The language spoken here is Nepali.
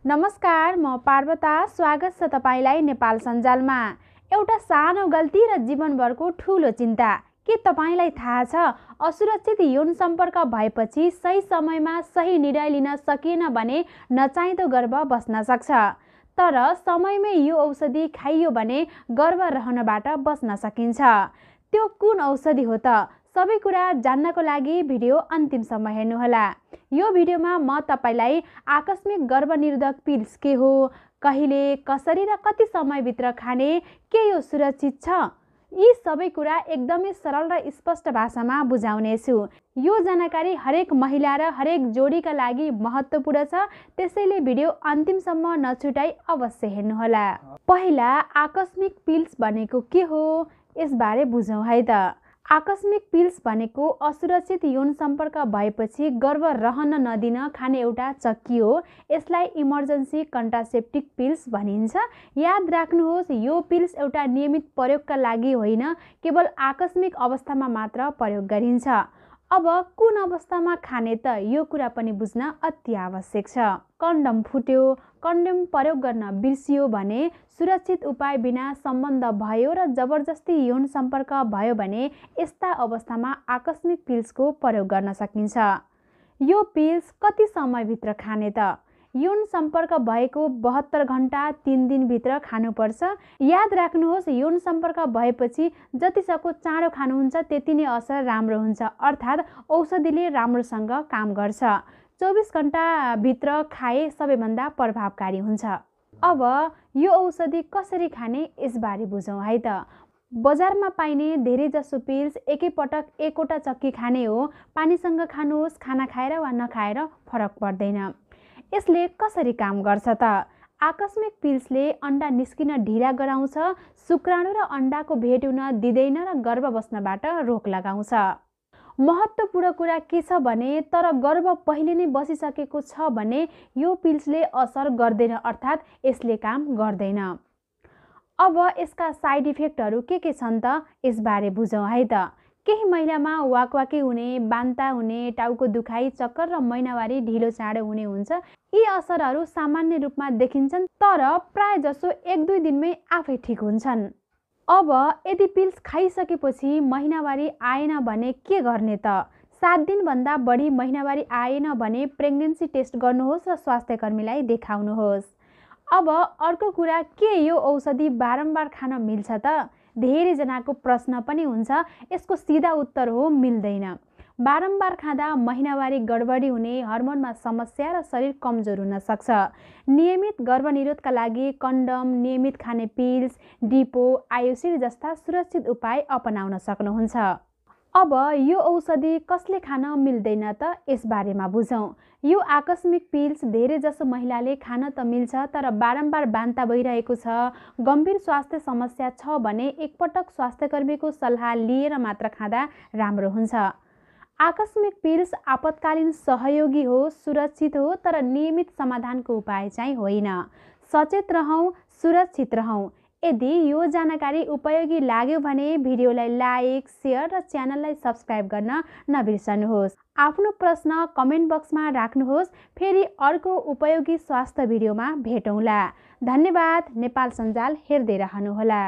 नमस्कार, म पार्वता। स्वागत छ तपाईलाई नेपाल सञ्जालमा। एउटा सानो गल्ती र जीवनभरको ठूलो चिन्ता। के तपाईलाई थाहा छ, असुरक्षित यौन सम्पर्क भएपछि सही समयमा सही निर्णय लिन सकिएन भने नचाहिँदो गर्भ बस्न सक्छ। तर समयमै यो औषधि खाइयो भने गर्भ रहनबाट बच्न सकिन्छ। त्यो कुन औषधि हो त? सबै कुरा जान्नको लागि भिडियो अन्तिमसम्म हेर्नुहोला। यो भिडियोमा म तपाईलाई आकस्मिक गर्भनिरोधक पिल्स के हो, कहिले, कसरी र कति समयभित्र खाने, के यो सुरक्षित छ, यी सबै कुरा एकदमै सरल र स्पष्ट भाषामा बुझाउनेछु। यो जानकारी हरेक महिला र हरेक जोडीका लागि महत्त्वपूर्ण छ, त्यसैले भिडियो अन्तिमसम्म नछुटाई अवश्य हेर्नुहोला। पहिला आकस्मिक पिल्स भनेको के हो, यसबारे बुझौँ है त। आकस्मिक पिल्स भनेको असुरक्षित यौन सम्पर्क भएपछि गर्भ रहन नदिन खाने एउटा चक्की हो। यसलाई इमर्जेन्सी कन्ट्रासेप्टिभ पिल्स भनिन्छ। याद राख्नुहोस्, यो पिल्स एउटा नियमित प्रयोगका लागि होइन, केवल आकस्मिक अवस्थामा मात्र प्रयोग गरिन्छ। अब कुन अवस्थामा खाने त, यो कुरा पनि बुझ्न अति आवश्यक छ। कन्डम फुट्यो, कन्डम प्रयोग गर्न बिर्सियो भने, सुरक्षित उपाय बिना सम्बन्ध भयो र जबरजस्ती यौन सम्पर्क भयो भने यस्ता अवस्थामा आकस्मिक पिल्सको प्रयोग गर्न सकिन्छ। यो पिल्स कति समयभित्र खाने त? यौन सम्पर्क भएको 72 घण्टा 3 दिनभित्र खानुपर्छ। याद राख्नुहोस्, यौन सम्पर्क भएपछि जतिसक्दो चाँडो खानुहुन्छ त्यति नै असर राम्रो हुन्छ, अर्थात् औषधिले राम्रोसँग काम गर्छ। 24 घण्टाभित्र खाए सबैभन्दा प्रभावकारी हुन्छ। अब यो औषधि कसरी खाने, यसबारे बुझौँ है त। बजारमा पाइने धेरैजसो पिल्स एकैपटक एकवटा चक्की खाने हो। पानीसँग खानुहोस्, खाना खाएर वा नखाएर फरक पर्दैन। यसले कसरी काम गर्छ त? आकस्मिक पिल्सले अन्डा निस्किन ढिला गराउँछ, शुक्राणु र अन्डाको भेट हुन दिँदैन र गर्भ बस्नबाट रोक लगाउँछ। महत्त्वपूर्ण कुरा के छ भने, तर गर्भ पहिले नै बसिसकेको छ भने यो पिल्सले असर गर्दैन, अर्थात् यसले काम गर्दैन। अब यसका साइड इफेक्टहरू के छन् त, यसबारे बुझौँ है त। केही महिलामा वाकवाकी हुने, बान्ता हुने, टाउको दुखाइ, चक्कर र महिनावारी ढिलो चाँडो हुने हुन्छ। यी असरहरू सामान्य रूपमा देखिन्छन्, तर प्राय जसो 1-2 दिनमै आफै ठिक हुन्छन्। अब यदि पिल्स खाइसकेपछि महिनावारी आएन भने के गर्ने त? 7 दिनभन्दा बढी महिनावारी आएन भने प्रेग्नेन्सी टेस्ट गर्नुहोस् र स्वास्थ्यकर्मीलाई देखाउनुहोस्। अब अर्को कुरा, के यो औषधि बारम्बार खान मिल्छ त? धेरैजनाको प्रश्न पनि हुन्छ। यसको सिधा उत्तर हो, मिल्दैन। बारम्बार खाँदा महिनावारी गडबडी हुने, हर्मोनमा समस्या र शरीर कमजोर हुन सक्छ। नियमित गर्भनिरोधका लागि कन्डम, नियमित खाने पिल्स, डिपो, आयोसिड जस्ता सुरक्षित उपाय अपनाउन सक्नुहुन्छ। अब यो औषधि कसले खान मिल्दैन त, यसबारेमा बुझौँ। यो आकस्मिक पिल्स धेरैजसो महिलाले खान त मिल्छ, तर बारम्बार बान्ता भइरहेको छ, गम्भीर स्वास्थ्य समस्या छ भने एकपटक स्वास्थ्यकर्मीको सल्लाह लिएर मात्र खाँदा राम्रो हुन्छ। आकस्मिक पिल्स आपतकालीन सहयोगी हो, सुरक्षित हो, तर नियमित समाधानको उपाय चाहिँ होइन। सचेत रहौँ, सुरक्षित रहौँ। यदि यो जानकारी उपयोगी लाग्यो भने भिडियोलाई लाइक, सेयर र च्यानललाई सब्स्क्राइब गर्न नबिर्सनुहोस्। आफ्नो प्रश्न कमेन्ट बक्समा राख्नुहोस्। फेरि अर्को उपयोगी स्वास्थ्य भिडियोमा भेटौँला। धन्यवाद। नेपाल सञ्जाल हेर्दै रहनुहोला।